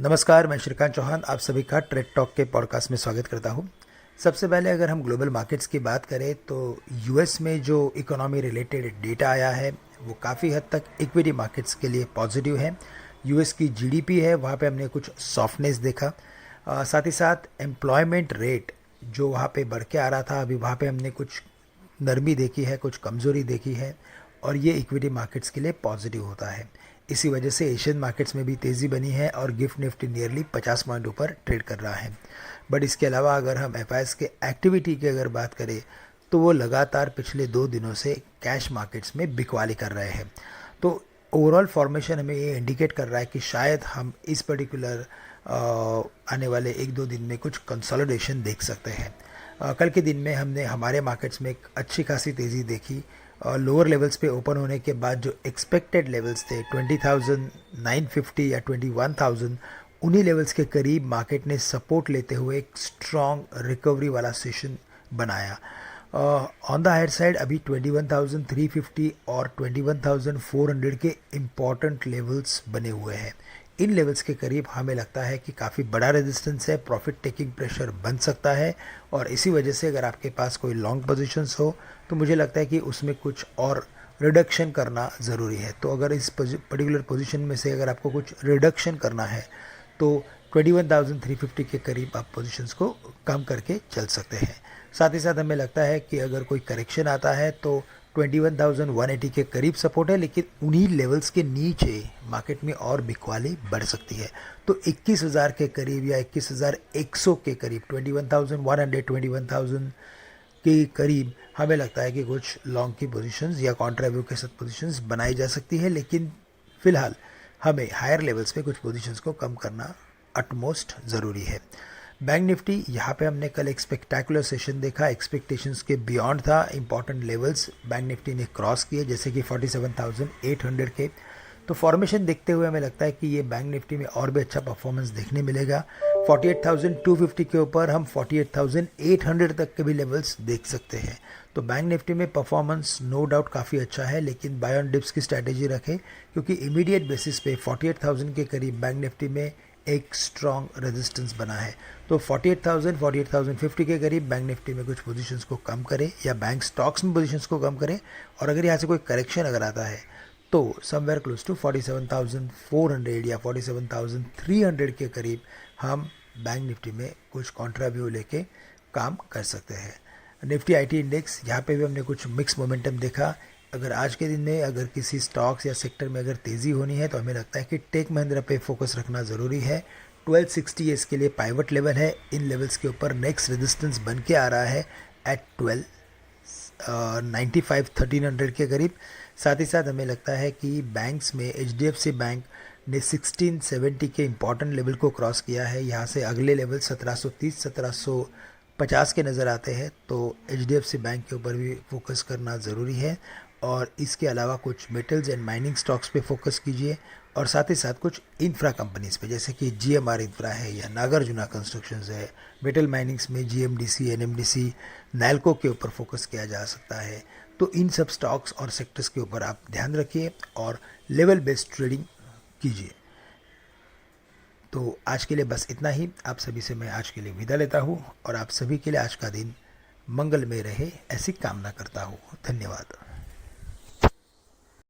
नमस्कार, मैं श्रीकांत चौहान आप सभी का ट्रेड टॉक के पॉडकास्ट में स्वागत करता हूं। सबसे पहले अगर हम ग्लोबल मार्केट्स की बात करें तो यूएस में जो इकोनॉमी रिलेटेड डेटा आया है वो काफ़ी हद तक इक्विटी मार्केट्स के लिए पॉजिटिव है। यूएस की जीडीपी है वहाँ पे हमने कुछ सॉफ्टनेस देखा। साथ ही साथ एम्प्लॉयमेंट रेट जो वहाँ पे बढ़ के आ रहा था, अभी वहाँ पे हमने कुछ नरमी देखी है, कुछ कमज़ोरी देखी है और ये इक्विटी मार्केट्स के लिए पॉजिटिव होता है। इसी वजह से एशियन मार्केट्स में भी तेज़ी बनी है और गिफ्ट निफ्टी नियरली 50 पॉइंट ऊपर ट्रेड कर रहा है। बट इसके अलावा अगर हम एफआईएस के एक्टिविटी की अगर बात करें तो वो लगातार पिछले 2 दिनों से कैश मार्केट्स में बिकवाली कर रहे हैं। तो ओवरऑल फॉर्मेशन हमें ये इंडिकेट कर रहा है कि शायद हम इस पर्टिकुलर आने वाले 1-2 दिन में कुछ कंसोलिडेशन देख सकते हैं। कल के दिन में हमने हमारे मार्केट्स में एक अच्छी खासी तेज़ी देखी। लोअर लेवल्स पे ओपन होने के बाद जो एक्सपेक्टेड लेवल्स थे 20,950 या 21,000, उन्हीं लेवल्स के करीब मार्केट ने सपोर्ट लेते हुए एक स्ट्रॉन्ग रिकवरी वाला सेशन बनाया। ऑन द हायर साइड अभी 21,350 और 21,400 के इम्पॉर्टेंट लेवल्स बने हुए हैं। इन लेवल्स के करीब हमें लगता है कि काफ़ी बड़ा रेजिस्टेंस है, प्रॉफिट टेकिंग प्रेशर बन सकता है और इसी वजह से अगर आपके पास कोई लॉन्ग पोजीशंस हो तो मुझे लगता है कि उसमें कुछ और रिडक्शन करना ज़रूरी है। तो अगर इस पर्टिकुलर पोजीशन में से अगर आपको कुछ रिडक्शन करना है तो 21,350 के करीब आप पोजीशंस को कम करके चल सकते हैं। साथ ही साथ हमें लगता है कि अगर कोई करेक्शन आता है तो 21,180 के करीब सपोर्ट है, लेकिन उन्हीं लेवल्स के नीचे मार्केट में और बिकवाली बढ़ सकती है। तो 21,000 के करीब या 21,100 के करीब 21,100 21,000 के करीब हमें लगता है कि कुछ लॉन्ग की पोजीशंस या कॉन्ट्राव्यू के साथ पोजीशंस बनाई जा सकती है, लेकिन फ़िलहाल हमें हायर लेवल्स पे कुछ पोजीशंस को कम करना अटमोस्ट ज़रूरी है। बैंक निफ्टी यहाँ पे हमने कल एक स्पेक्टैकुलर सेशन देखा, एक्सपेक्टेशंस के बियॉन्ड था। इंपॉर्टेंट लेवल्स बैंक निफ्टी ने क्रॉस किए जैसे कि 47,800 के। तो फॉर्मेशन देखते हुए हमें लगता है कि ये बैंक निफ्टी में और भी अच्छा परफॉर्मेंस देखने मिलेगा। 48,250 के ऊपर हम 48,800 तक के भी लेवल्स देख सकते हैं। तो बैंक निफ्टी में परफॉर्मेंस नो डाउट काफ़ी अच्छा है, लेकिन बाय ऑन डिप्स की स्ट्रैटेजी रखें क्योंकि इमीडिएट बेसिस पे 48,000 के करीब बैंक निफ्टी में एक स्ट्रॉन्ग रेजिस्टेंस बना है। तो 48,000 48,050 के करीब बैंक निफ्टी में कुछ पोजीशंस को कम करें या बैंक स्टॉक्स में पोजीशंस को कम करें और अगर यहाँ से कोई करेक्शन अगर आता है तो समवेयर क्लोज टू 47,400 या 47,300 के करीब हम बैंक निफ्टी में कुछ कॉन्ट्राव्यू लेके काम कर सकते हैं। निफ्टी आईटी इंडेक्स यहाँ पे भी हमने कुछ मिक्स मोमेंटम देखा। अगर आज के दिन में अगर किसी स्टॉक्स या सेक्टर में अगर तेज़ी होनी है तो हमें लगता है कि टेक महिंद्रा पे फोकस रखना ज़रूरी है। 1260 इसके लिए पाइवट लेवल है। इन लेवल्स के ऊपर नेक्स्ट रेजिस्टेंस बन के आ रहा है एट 1295 1300 के करीब। साथ ही साथ हमें लगता है कि बैंक्स में एचडीएफसी बैंक ने 1670 के इम्पॉर्टेंट लेवल को क्रॉस किया है। यहाँ से अगले लेवल 1730 1750 के नज़र आते हैं। तो एचडीएफसी बैंक के ऊपर भी फोकस करना ज़रूरी है और इसके अलावा कुछ मेटल्स एंड माइनिंग स्टॉक्स पे फोकस कीजिए और साथ ही साथ कुछ इंफ्रा कंपनीज़ पे जैसे कि जीएमआर इंफ्रा है या नागार्जुना कंस्ट्रक्शंस है। मेटल माइनिंग्स में जीएमडीसी एनएमडीसी नैल्को के ऊपर फोकस किया जा सकता है। तो इन सब स्टॉक्स और सेक्टर्स के ऊपर आप ध्यान रखिए और लेवल बेस्ड ट्रेडिंग कीजिए। तो आज के लिए बस इतना ही। आप सभी से मैं आज के लिए विदा लेता हूँ और आप सभी के लिए आज का दिन मंगलमय रहे ऐसी कामना करता हूँ। धन्यवाद।